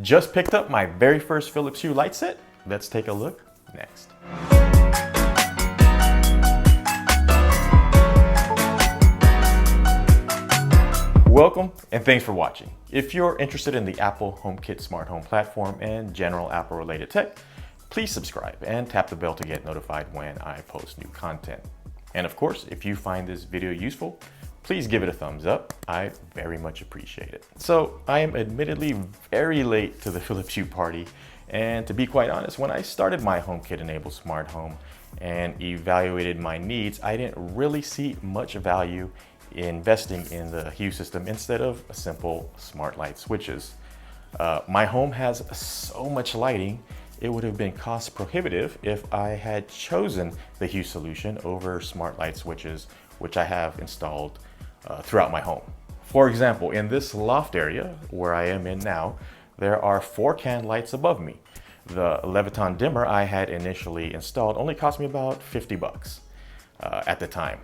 Just picked up my very first Philips Hue light set. Let's take a look next. Welcome and thanks for watching. If you're interested in the Apple HomeKit smart home platform and general Apple related tech, please subscribe and tap the bell to get notified when I post new content. And of course, if you find this video useful, please give it a thumbs up. I very much appreciate it. So I am admittedly very late to the Philips Hue party. And to be quite honest, when I started my HomeKit enabled smart home and evaluated my needs, I didn't really see much value in investing in the Hue system instead of a simple smart light switches. My home has so much lighting, it would have been cost prohibitive if I had chosen the Hue solution over smart light switches, which I have installed throughout my home. For example, in this loft area where I am in now, there are 4 can lights above me. The Leviton dimmer I had initially installed only cost me about 50 bucks at the time.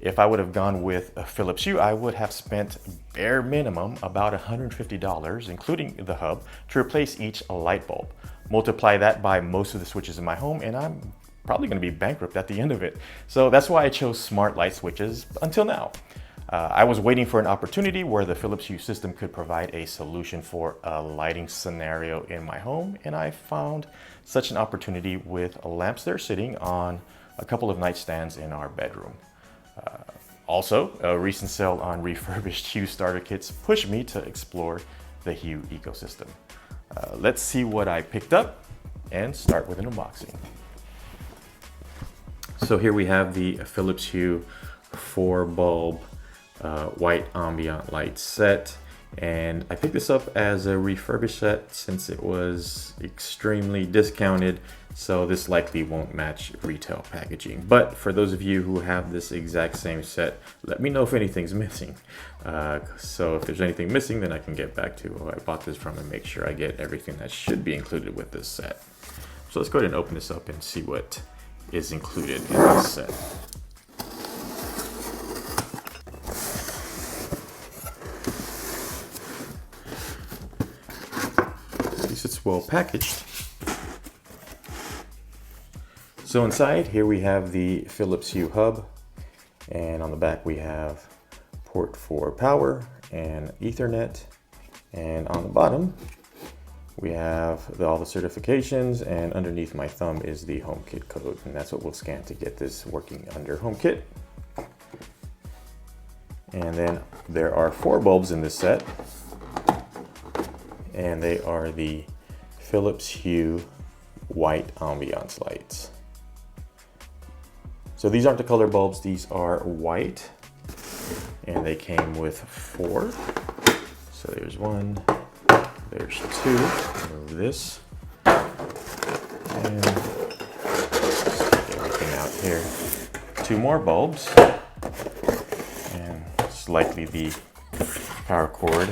If I would have gone with a Philips Hue, I would have spent bare minimum about $150, including the hub, to replace each light bulb. Multiply that by most of the switches in my home, and I'm probably going to be bankrupt at the end of it. So that's why I chose smart light switches until now. I was waiting for an opportunity where the Philips Hue system could provide a solution for a lighting scenario in my home, and I found such an opportunity with lamps that are sitting on a couple of nightstands in our bedroom. Also, a recent sale on refurbished Hue starter kits pushed me to explore the Hue ecosystem. Let's see what I picked up and start with an unboxing. So here we have the Philips Hue 4 bulb white ambient light set, and I picked this up as a refurbished set since it was extremely discounted, so this likely won't match retail packaging. But for those of you who have this exact same set, let me know if anything's missing. So if there's anything missing, then I can get back to who I bought this from and make sure I get everything that should be included with this set. So let's go ahead and open this up and see what is included in this set. It's well packaged. So inside here we have the Philips Hue hub, and on the back we have port for power and Ethernet, and on the bottom we have all the certifications, and underneath my thumb is the HomeKit code, and that's what we'll scan to get this working under HomeKit. And then there are 4 bulbs in this set, and they are the Philips Hue white ambiance lights. So these aren't the color bulbs, these are white, and they came with 4. So there's 1, there's 2, remove this, and stick everything out here. 2 more bulbs, and it's likely the power cord.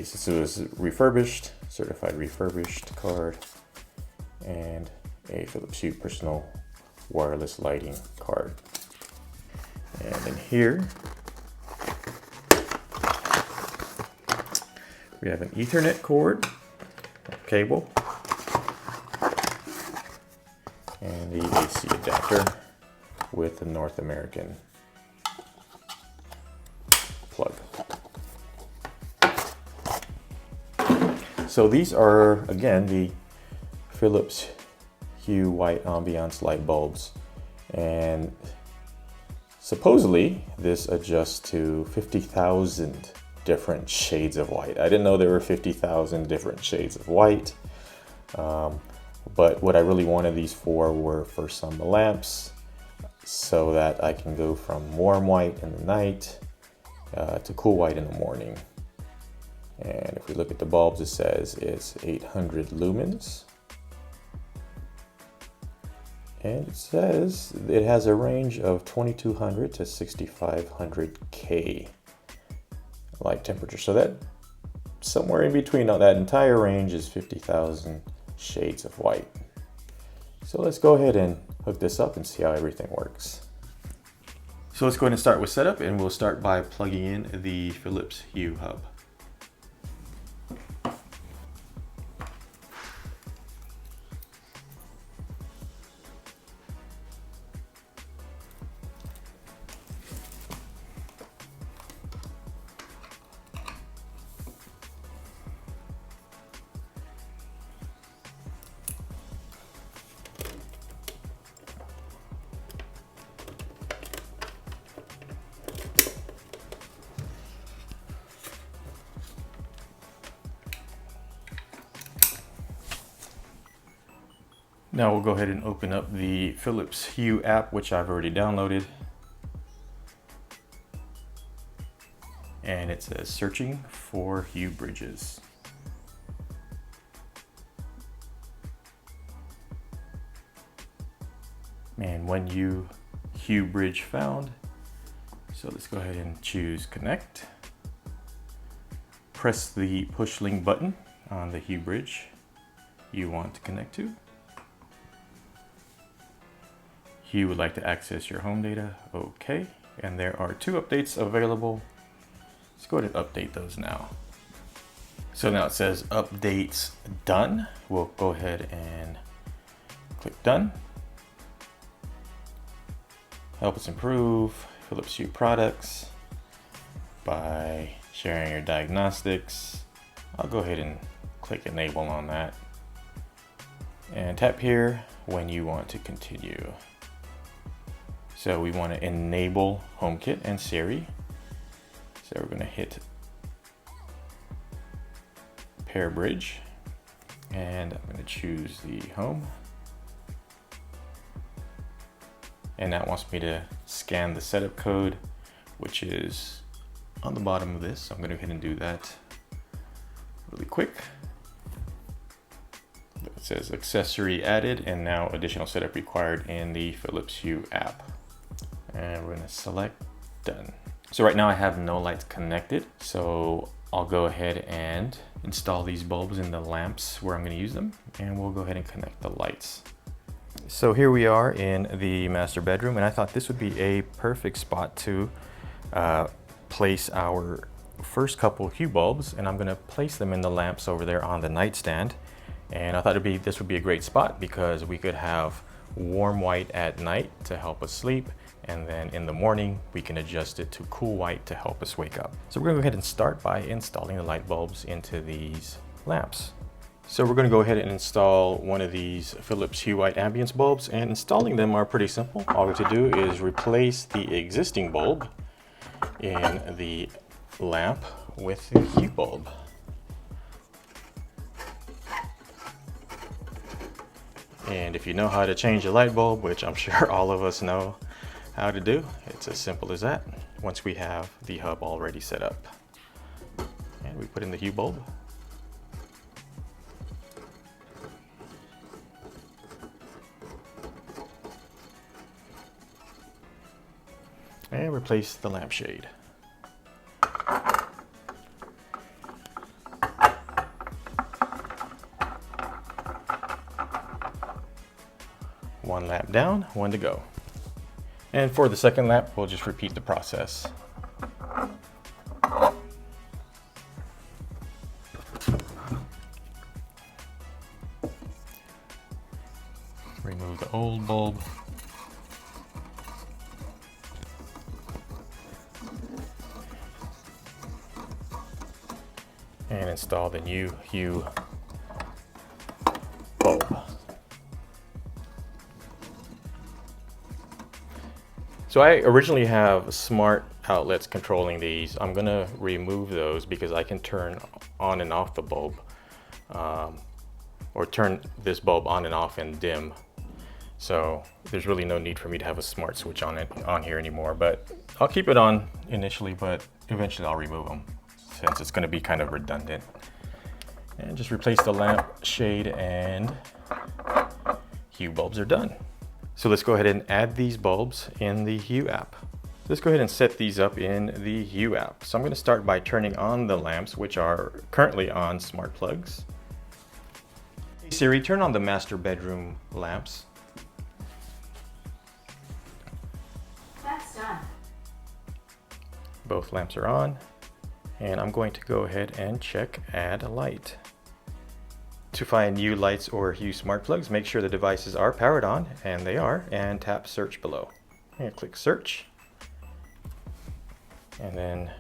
Since it was refurbished, certified refurbished card, and a Philips Hue personal wireless lighting card. And then here we have an Ethernet cord, cable, and the AC adapter with the North American plug. So these are, again, the Philips Hue white ambiance light bulbs, and supposedly this adjusts to 50,000 different shades of white. I didn't know there were 50,000 different shades of white, but what I really wanted these for were for some lamps, so that I can go from warm white in the night to cool white in the morning. And if we look at the bulbs, it says it's 800 lumens. And it says it has a range of 2200 to 6500 K light temperature. So that somewhere in between, now that entire range is 50,000 shades of white. So let's go ahead and hook this up and see how everything works. So let's go ahead and start with setup, and we'll start by plugging in the Philips Hue hub. Now we'll go ahead and open up the Philips Hue app, which I've already downloaded. And it says searching for Hue bridges. And when Hue bridge found. So let's go ahead and choose connect. Press the push link button on the Hue bridge you want to connect to. Hue would like to access your home data. Okay. And there are 2 updates available. Let's go ahead and update those now. So now it says updates done. We'll go ahead and click done. Help us improve Philips Hue products by sharing your diagnostics. I'll go ahead and click enable on that. And tap here when you want to continue. So we want to enable HomeKit and Siri. So we're going to hit pair bridge and I'm going to choose the home. And that wants me to scan the setup code, which is on the bottom of this. So I'm going to go ahead and do that really quick. It says accessory added and now additional setup required in the Philips Hue app. And we're going to select done. So right now I have no lights connected. So I'll go ahead and install these bulbs in the lamps where I'm going to use them. And we'll go ahead and connect the lights. So here we are in the master bedroom, and I thought this would be a perfect spot to place our first couple Hue bulbs, and I'm going to place them in the lamps over there on the nightstand. And I thought this would be a great spot because we could have warm white at night to help us sleep, and then in the morning we can adjust it to cool white to help us wake up. So we're going to go ahead and start by installing the light bulbs into these lamps. So we're going to go ahead and install one of these Philips Hue White Ambiance bulbs, and installing them are pretty simple. All we have to do is replace the existing bulb in the lamp with the Hue bulb. And if you know how to change a light bulb, which I'm sure all of us know how to do, it's as simple as that once we have the hub already set up. And we put in the Hue bulb. And replace the lampshade. One lamp down, one to go. And for the second lamp, we'll just repeat the process. Remove the old bulb. And install the new Hue bulb. So I originally have smart outlets controlling these. I'm gonna remove those because I can turn on and off the bulb, or turn this bulb on and off and dim. So there's really no need for me to have a smart switch on here anymore, but I'll keep it on initially, but eventually I'll remove them, since it's going to be kind of redundant. And just replace the lamp shade and Hue bulbs are done. So let's go ahead and add these bulbs in the Hue app. Let's go ahead and set these up in the Hue app. So I'm going to start by turning on the lamps, which are currently on smart plugs. Hey Siri, turn on the master bedroom lamps. That's done. Both lamps are on. And I'm going to go ahead and check add a light. To find new lights or Hue smart plugs, make sure the devices are powered on, and they are, and tap search below. And click search. And then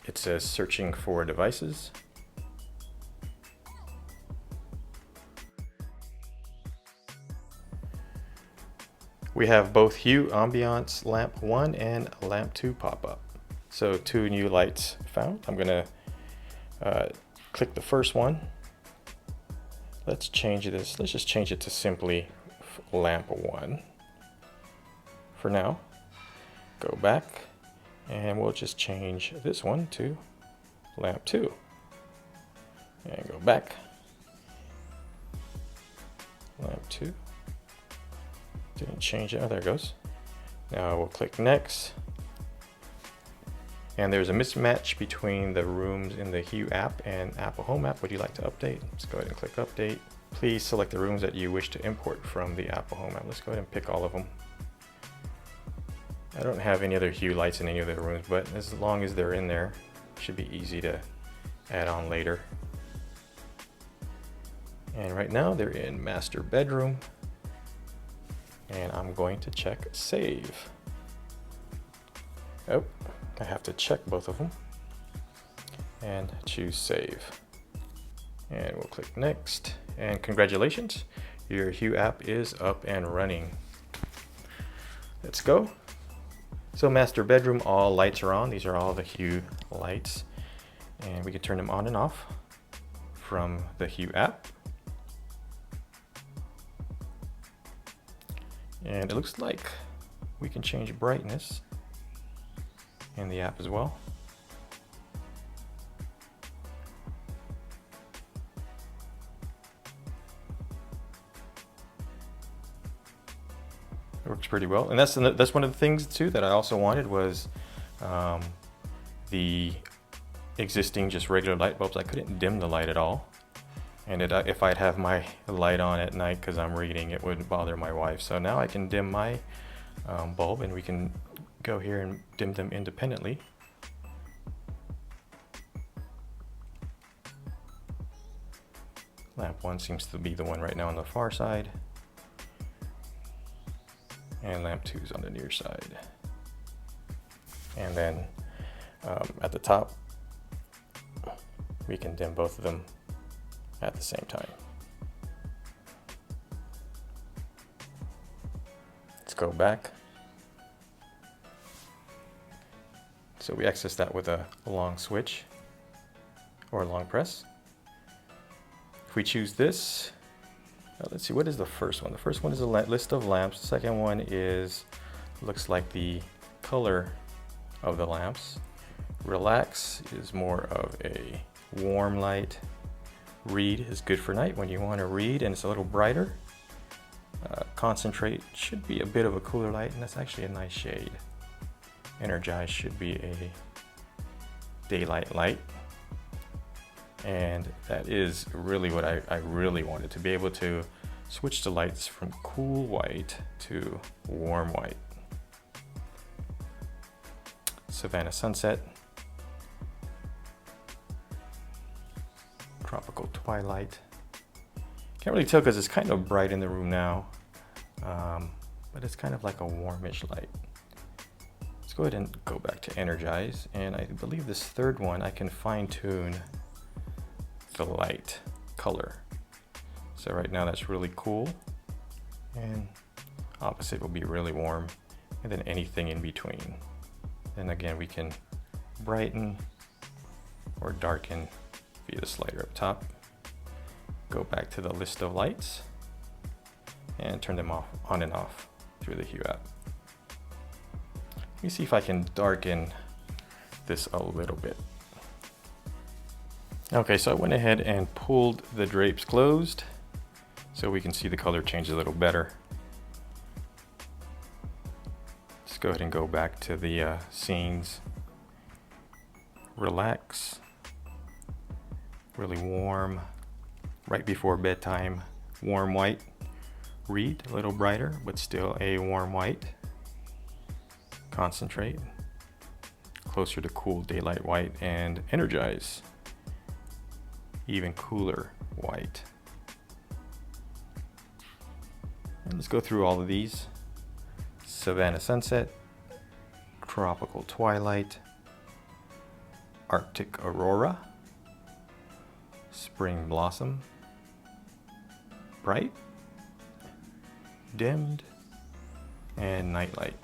it says searching for devices. We have both Hue Ambiance lamp 1 and lamp 2 pop up. So 2 new lights found. I'm gonna click the first one, Let's change this. Let's just change it to simply lamp 1 for now. Go back and we'll just change this one to lamp 2 and go back. Lamp 2. Didn't change it. Oh, there it goes. Now we'll click next. And there's a mismatch between the rooms in the Hue app and Apple Home app. Would you like to update? Let's go ahead and click update. Please select the rooms that you wish to import from the Apple Home app. Let's go ahead and pick all of them. I don't have any other Hue lights in any of the rooms, but as long as they're in there, it should be easy to add on later. And right now they're in master bedroom. And I'm going to check save. Oh, I have to check both of them and choose save. And we'll click next. And congratulations, your Hue app is up and running. Let's go. So master bedroom, all lights are on. These are all the Hue lights. And we can turn them on and off from the Hue app. And it looks like we can change brightness in the app as well. It works pretty well, and that's one of the things too that I also wanted was the existing just regular light bulbs. I couldn't dim the light at all, and if I'd have my light on at night because I'm reading, it wouldn't bother my wife. So now I can dim my bulb, and we can go here and dim them independently. Lamp 1 seems to be the one right now on the far side. And lamp 2 is on the near side. And then at the top, we can dim both of them at the same time. Let's go back. So we access that with a long switch or a long press. If we choose this, let's see, what is the first one? The first one is a list of lamps. The second one is, looks like the color of the lamps. Relax is more of a warm light. Read is good for night when you want to read and it's a little brighter. Concentrate should be a bit of a cooler light, and that's actually a nice shade. Energize should be a daylight light. And that is really what I really wanted, to be able to switch the lights from cool white to warm white. Savannah Sunset. Tropical Twilight. Can't really tell because it's kind of bright in the room now, but it's kind of like a warmish light. Let's go ahead and go back to Energize, and I believe this third one I can fine tune the light color. So right now that's really cool, and opposite will be really warm, and then anything in between. Then again we can brighten or darken via the slider up top. Go back to the list of lights and turn them on and off through the Hue app. Let me see if I can darken this a little bit. Okay, so I went ahead and pulled the drapes closed so we can see the color change a little better. Let's go ahead and go back to the scenes. Relax, really warm, right before bedtime, warm white. Read, a little brighter, but still a warm white. Concentrate, closer to cool daylight white. And Energize, even cooler white. And let's go through all of these. Savannah Sunset, Tropical Twilight, Arctic Aurora, Spring Blossom, Bright, Dimmed, and Nightlight.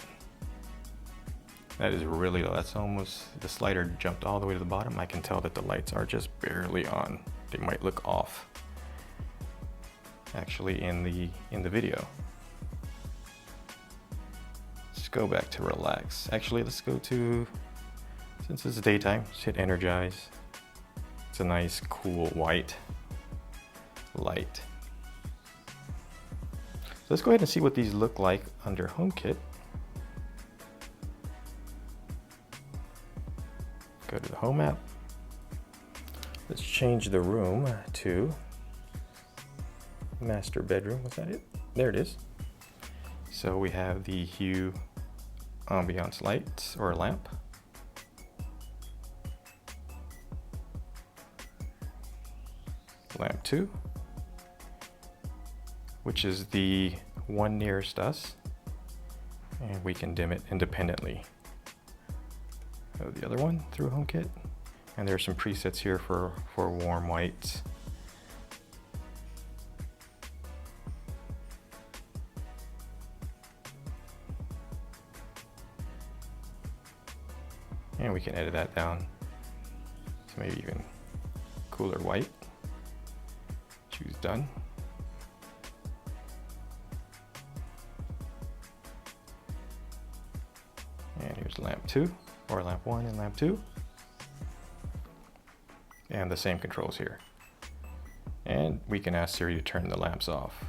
That is really low. That's almost, the slider jumped all the way to the bottom. I can tell that the lights are just barely on. They might look off. actually in the video. Let's go back to relax. Actually, let's go to, since it's daytime, just hit energize. It's a nice cool white light. So let's go ahead and see what these look like under HomeKit. Go to the Home app. Let's change the room to master bedroom. Was that it? There it is. So we have the Hue Ambiance light or lamp. Lamp 2, which is the one nearest us, and we can dim it independently of the other one through HomeKit. And there's some presets here for warm whites. And we can edit that down to maybe even cooler white. Choose done. And here's lamp 2, or lamp 1 and lamp 2. And the same controls here. And we can ask Siri to turn the lamps off.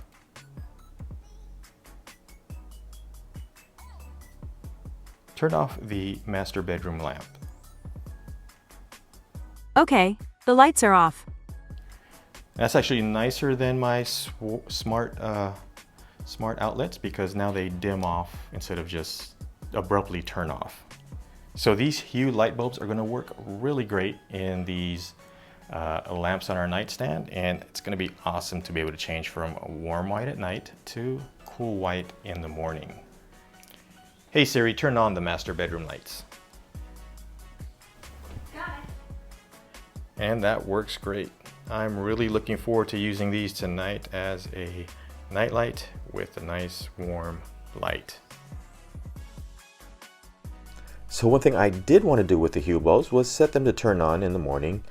Turn off the master bedroom lamp. Okay, the lights are off. That's actually nicer than my smart outlets, because now they dim off instead of just abruptly turn off. So these Hue light bulbs are going to work really great in these lamps on our nightstand, and it's going to be awesome to be able to change from warm white at night to cool white in the morning. Hey Siri, turn on the master bedroom lights. Got it. And that works great. I'm really looking forward to using these tonight as a nightlight with a nice warm light. So one thing I did want to do with the Hue bulbs was set them to turn on in the morning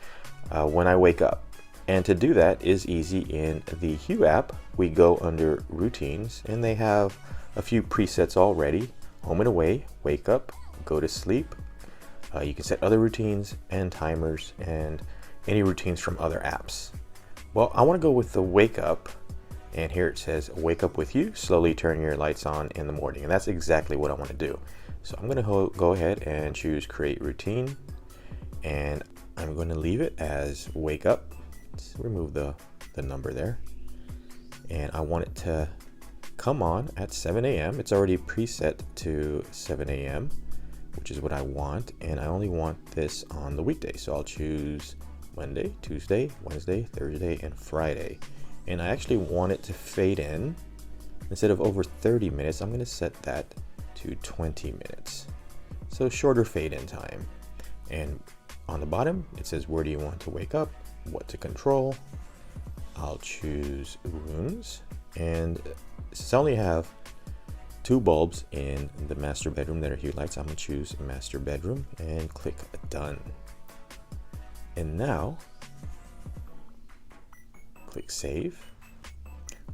when I wake up. And to do that is easy. In the Hue app, we go under routines, and they have a few presets already. Home and away, wake up, go to sleep. You can set other routines and timers and any routines from other apps. Well, I want to go with the wake up, and here it says wake up with you, slowly turn your lights on in the morning, and that's exactly what I want to do. So I'm going to go ahead and choose create routine, and I'm going to leave it as wake up. Let's remove the number there, and I want it to come on at 7 a.m. It's already preset to 7 a.m., which is what I want, and I only want this on the weekday. So I'll choose Monday, Tuesday, Wednesday, Thursday, and Friday. And I actually want it to fade in. Instead of over 30 minutes, I'm going to set that to 20 minutes. So shorter fade in time. And on the bottom, it says, where do you want to wake up? What to control? I'll choose rooms. And since I only have 2 bulbs in the master bedroom that are Hue lights, I'm going to choose master bedroom and click done. And now click save.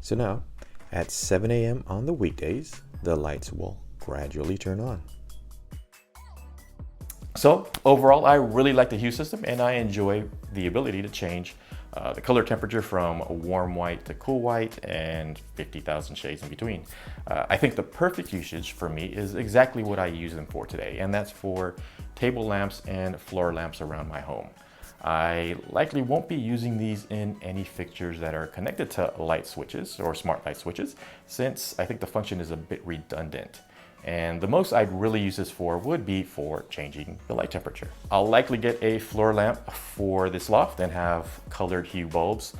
So now at 7 a.m. on the weekdays, the lights will gradually turn on. So overall, I really like the Hue system, and I enjoy the ability to change the color temperature from warm white to cool white and 50,000 shades in between. I think the perfect usage for me is exactly what I use them for today, and that's for table lamps and floor lamps around my home. I likely won't be using these in any fixtures that are connected to light switches or smart light switches, since I think the function is a bit redundant. And the most I'd really use this for would be for changing the light temperature. I'll likely get a floor lamp for this loft and have colored Hue bulbs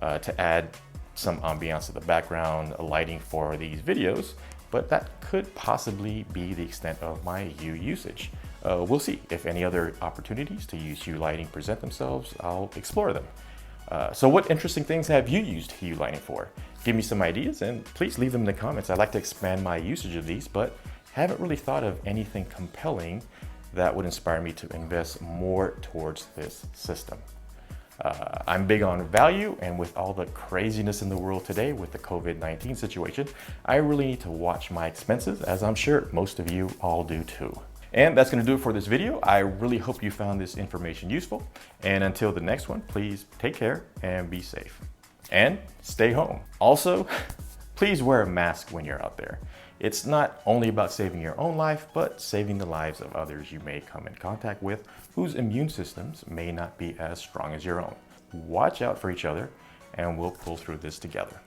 to add some ambiance to the background lighting for these videos, but that could possibly be the extent of my Hue usage. We'll see. If any other opportunities to use Hue lighting present themselves, I'll explore them. So what interesting things have you used Hue lighting for? Give me some ideas and please leave them in the comments. I'd like to expand my usage of these, but haven't really thought of anything compelling that would inspire me to invest more towards this system. I'm big on value, and with all the craziness in the world today with the COVID-19 situation, I really need to watch my expenses, as I'm sure most of you all do too. And that's going to do it for this video. I really hope you found this information useful. And until the next one, please take care and be safe. And stay home. Also, please wear a mask when you're out there. It's not only about saving your own life, but saving the lives of others you may come in contact with whose immune systems may not be as strong as your own. Watch out for each other, and we'll pull through this together.